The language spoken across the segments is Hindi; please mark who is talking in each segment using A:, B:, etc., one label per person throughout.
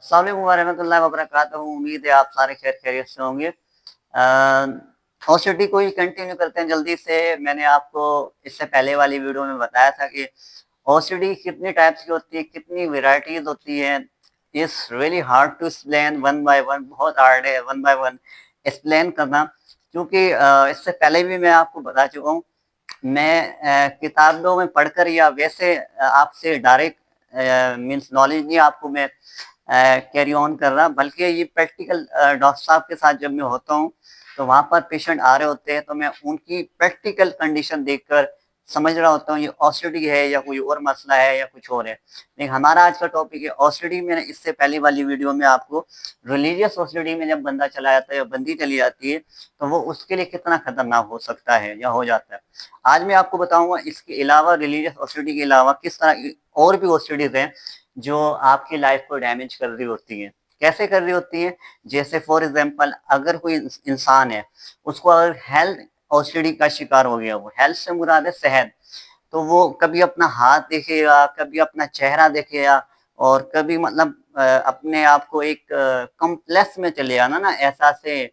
A: अस्सलाम वालेकुम रहमतुल्लाहि व बरकातहू। उम्मीद है आप सारे खैर खैरियत से होंगे। ओसीडी को ही कंटिन्यू करते हैं जल्दी से। मैंने आपको इससे पहले वाली वीडियो में बताया था कि ओसीडी कितनी टाइप्स की होती है, कितनी वेराइटीज होती है। It's really hard to explain one by one, बहुत हार्ड है वन बाय वन एक्सप्लेन करना, क्योंकि इससे पहले भी मैं आपको बता चुका हूँ। मैं किताबों में पढ़कर या वैसे आपसे डायरेक्ट मीन्स नॉलेज नहीं आपको मैं कैरी ऑन कर रहा, बल्कि ये प्रैक्टिकल डॉक्टर साहब के साथ जब मैं होता हूँ तो वहाँ पर पेशेंट आ रहे होते हैं, तो मैं उनकी प्रैक्टिकल कंडीशन देखकर समझ रहा होता हूँ ये ओसीडी है या कोई और मसला है या कुछ और है। लेकिन हमारा आज का टॉपिक है ओसीडी। मैंने इससे पहली वाली वीडियो में आपको रिलीजियस ओसीडी में जब बंदा चला जाता है या बंदी चली जाती है तो वो उसके लिए कितना खतरनाक हो सकता है या हो जाता है। आज मैं आपको बताऊंगा इसके अलावा, रिलीजियस ओसीडी के अलावा किस तरह की और भी ओसीडीज हैं जो आपकी लाइफ को डैमेज कर रही होती है। कैसे कर रही होती है? जैसे फॉर एग्जांपल, अगर कोई इंसान है, उसको अगर हेल्थ ओसीडी का शिकार हो गया, वो हेल्थ से मुराद है सेहत, तो वो कभी अपना हाथ देखेगा, कभी अपना चेहरा देखेगा, और कभी मतलब अपने आप को एक कॉम्प्लेक्स में चले जाना ना, ऐसा से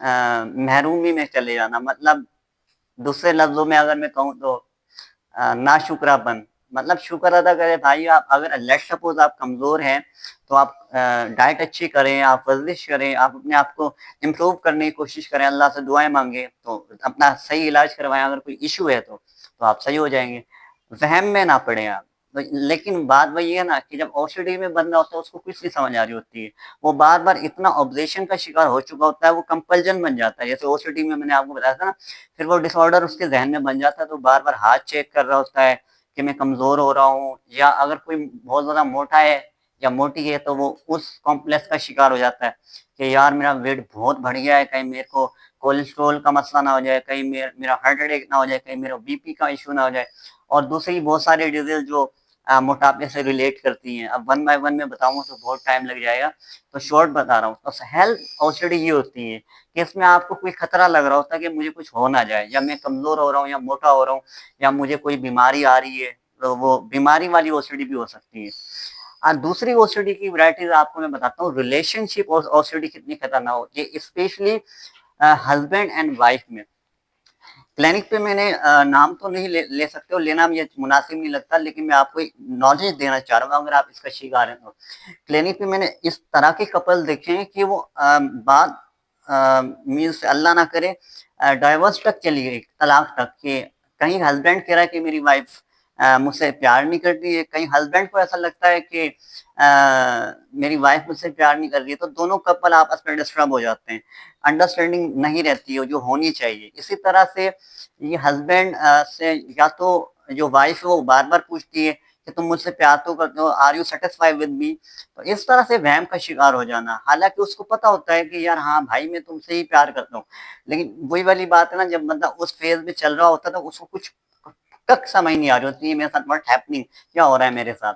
A: महरूमी में चले जाना। मतलब दूसरे लफ्जों में अगर मैं कहूँ तो नाशुक्रापन। मतलब शुक्र अदा करें भाई। आप अगर लेट सपोज आप कमजोर हैं तो आप डाइट अच्छी करें, आप वर्जिश करें, आप अपने आप को इम्प्रूव करने की कोशिश करें, अल्लाह से दुआएं मांगे, तो अपना सही इलाज करवाएं। अगर कोई इशू है तो आप सही हो जाएंगे, वहम में ना पड़े आप। तो लेकिन बात वही है ना कि जब ओसीडी में बंदा होता है उसको कुछ नहीं समझ आ रही होती है, वो बार बार इतना ऑब्जेक्शन का शिकार हो चुका होता है, वो कंपल्जन बन जाता है। जैसे ओसीडी में मैंने आपको बताया था ना, फिर वो डिसऑर्डर उसके जहन में बन जाता है, तो बार बार हाथ चेक कर रहा होता है कि मैं कमजोर हो रहा हूँ, या अगर कोई बहुत ज्यादा मोटा है या मोटी है तो वो उस कॉम्प्लेक्स का शिकार हो जाता है कि यार मेरा वेट बहुत बढ़ गया है, कहीं मेरे को कोलेस्ट्रोल का मसला ना हो जाए, कहीं मेरा हार्ट अटैक ना हो जाए, कहीं मेरा बीपी का इशू ना हो जाए, और दूसरी बहुत सारी डिजीज जो मोटापे से रिलेट करती हैं। अब वन बाय वन में बताऊंगा तो बहुत टाइम लग जाएगा, तो शॉर्ट बता रहा हूँ। तो हेल्थ ओसीडी ये होती है कि इसमें आपको कोई खतरा लग रहा होता है कि मुझे कुछ हो ना जाए, या मैं कमजोर हो रहा हूँ या मोटा हो रहा हूँ, या मुझे कोई बीमारी आ रही है, तो वो बीमारी वाली ओसीडी भी हो सकती है। और दूसरी ओसीडी की वैरायटीज आपको मैं बताता हूँ। रिलेशनशिप ओसीडी कितनी खतरनाक होती है, स्पेशली हस्बैंड एंड वाइफ में। क्लिनिक पे मैंने नाम तो नहीं ले सकते हो, लेना मुझे मुनासिब नहीं लगता, लेकिन मैं आपको नॉलेज देना चाह रहा हूँ अगर आप इसका शिकार हैं तो। क्लिनिक पे मैंने इस तरह के कपल देखे हैं कि वो बात मीन्स अल्लाह ना करे डाइवर्स तक चली गई, तलाक तक के। कहीं हस्बैंड कह रहा है कि मेरी वाइफ मुझसे प्यार नहीं करती है, कहीं हस्बैंड को ऐसा लगता है कि मेरी वाइफ मुझसे प्यार नहीं कर रही है, तो दोनों कपल आपस में डिस्टर्ब हो जाते हैं, अंडरस्टैंडिंग नहीं रहती है जो होनी चाहिए। इसी तरह से ये हस्बैंड से या तो जो वाइफ है वो बार बार पूछती है कि तुम मुझसे प्यार तो करते हो, are you satisfied with me, तो इस तरह से वहम का शिकार हो जाना। हालांकि उसको पता होता है कि यार हाँ भाई मैं तुमसे ही प्यार करता हूँ, लेकिन वही वाली बात है ना, जब बंदा उस फेज में चल रहा होता है तो उसको कुछ तक समझ नहीं आ रही होती है मेरे साथ व्हाट हैपनिंग, क्या हो रहा है मेरे साथ।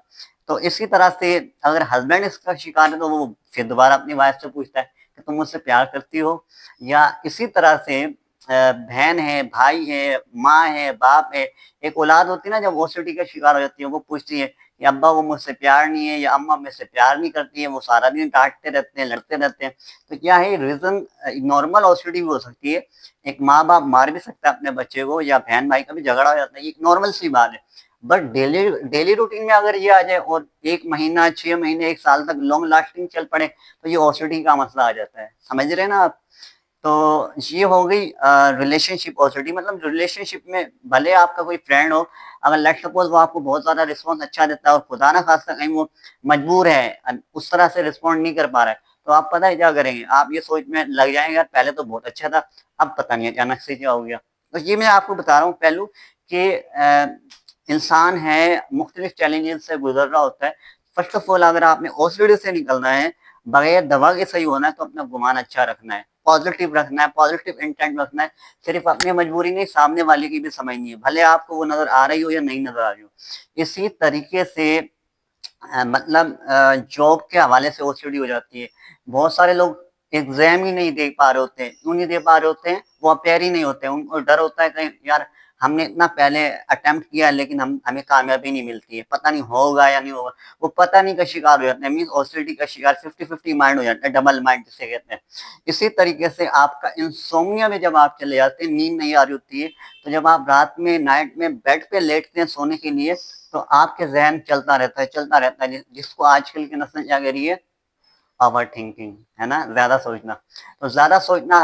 A: तो इसी तरह से अगर हस्बैंड इसका शिकार है तो वो फिर दोबारा अपनी वाइफ से पूछता है कि तुम मुझसे प्यार करती हो। या इसी तरह से बहन है, भाई है, माँ है, बाप है, एक औलाद होती है ना जब ओसीडी का शिकार हो जाती है, वो पूछती है कि अब्बा वो मुझसे प्यार नहीं है, या अम्मा मुझसे प्यार नहीं करती है, वो सारा दिन डांटते रहते हैं, लड़ते रहते हैं। तो क्या है रीजन? नॉर्मल ओसीडी भी हो सकती है, एक माँ बाप मार भी सकता है अपने बच्चे को, या बहन भाई का भी झगड़ा हो जाता है, ये नॉर्मल सी बात है। बट डेली डेली रूटीन में अगर ये आ जाए और 1 महीना, 6 महीने, 1 साल तक लॉन्ग लास्टिंग चल पड़े, तो ये ओसीडी का मसला आ जाता है। समझ रहे हैं ना आप? तो ये हो गई रिलेशनशिप ओसीडी। मतलब रिलेशनशिप में भले आपका कोई फ्रेंड हो, अगर लेट सपोज वो आपको बहुत ज्यादा रिस्पॉन्स अच्छा देता है और खुदा ना खास्ता कहीं वो मजबूर है, उस तरह से रिस्पॉन्ड नहीं कर पा रहा है, तो आप पता है क्या करेंगे? आप ये सोच में लग जाएंगे यार पहले तो बहुत अच्छा था, अब पता नहीं अचानक से क्या हो गया। तो ये मैं आपको बता रहा हूँ पहलू कि इंसान है मुख्तलिफ चैलेंजेस से गुजर रहा होता है। फर्स्ट ऑफ ऑल, अगर आपने ओसीडी से निकलना है, बगैर दवा के सही होना है, तो अपना गुमान अच्छा रखना है, पॉजिटिव रखना है, पॉजिटिव इंटेंट रखना है। सिर्फ अपनी मजबूरी नहीं, सामने वाले की भी समझनी है, भले आपको वो नजर आ रही हो या नहीं नजर आ रही हो। इसी तरीके से मतलब जॉब के हवाले से ओसीडी हो जाती है। बहुत सारे लोग एग्जाम ही नहीं दे पा रहे होते हैं। क्यों नहीं दे पा रहे होते हैं? वो अपेयर ही नहीं होते हैं, उनको डर होता है कहीं यार हमने इतना पहले अटेम्प्ट किया लेकिन हमें कामयाबी नहीं मिलती है, पता नहीं होगा या नहीं होगा, वो पता नहीं का शिकार हो जाते हैं, मीन्स ऑस्टिलिटी का शिकार, 50-50 माइंड हो जाता है, डबल माइंड जिसे कहते हैं। इसी तरीके से आपका इंसोम्निया में जब आप चले जाते हैं, नींद नहीं आ रही होती है, तो जब आप रात में नाइट में बेड पे लेटते हैं सोने के लिए, तो आपके जहन चलता रहता है, जिसको आजकल की नस्ल क्या कह रही है, ओवर थिंकिंग, है ना, ज्यादा सोचना। तो ज्यादा सोचना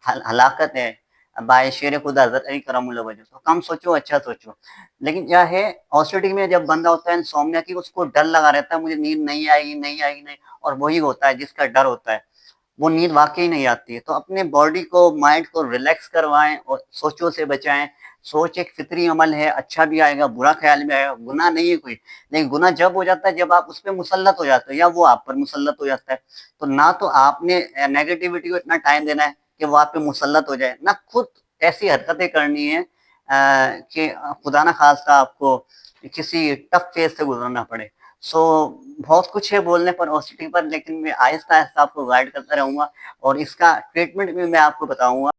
A: हलाकत है, बाय शेर खुदा हजरत अली करमुल्लाह वजह, तो कम सोचो, अच्छा सोचो। लेकिन क्या है, ऑस्टिलिटी में जब बंदा होता है इंसोम्निया की, उसको डर लगा रहता है, मुझे नींद नहीं आएगी, नहीं आएगी, नहीं, और वही होता है जिसका डर होता है, वो नींद वाकई नहीं आती है। तो अपने बॉडी को, माइंड को रिलैक्स करवाएं और सोचों से बचाएं। सोच एक फितरी अमल है, अच्छा भी आएगा, बुरा ख्याल भी आएगा, गुनाह नहीं है कोई। लेकिन गुनाह जब हो जाता है जब आप उस पर मुसल्लत हो जाते हो या वो आप पर मुसल्लत हो जाता है। तो ना तो आपने नेगेटिविटी को इतना टाइम देना है कि वो आप पे मुसल्लत हो जाए, ना खुद ऐसी हरकतें करनी है कि खुदा ना खास्ता आपको किसी टफ फेज से गुजरना पड़े। सो बहुत कुछ है बोलने पर ओसिटी पर, लेकिन मैं आहिस्ता आहिस्ता आपको गाइड करता रहूंगा और इसका ट्रीटमेंट भी मैं आपको बताऊंगा।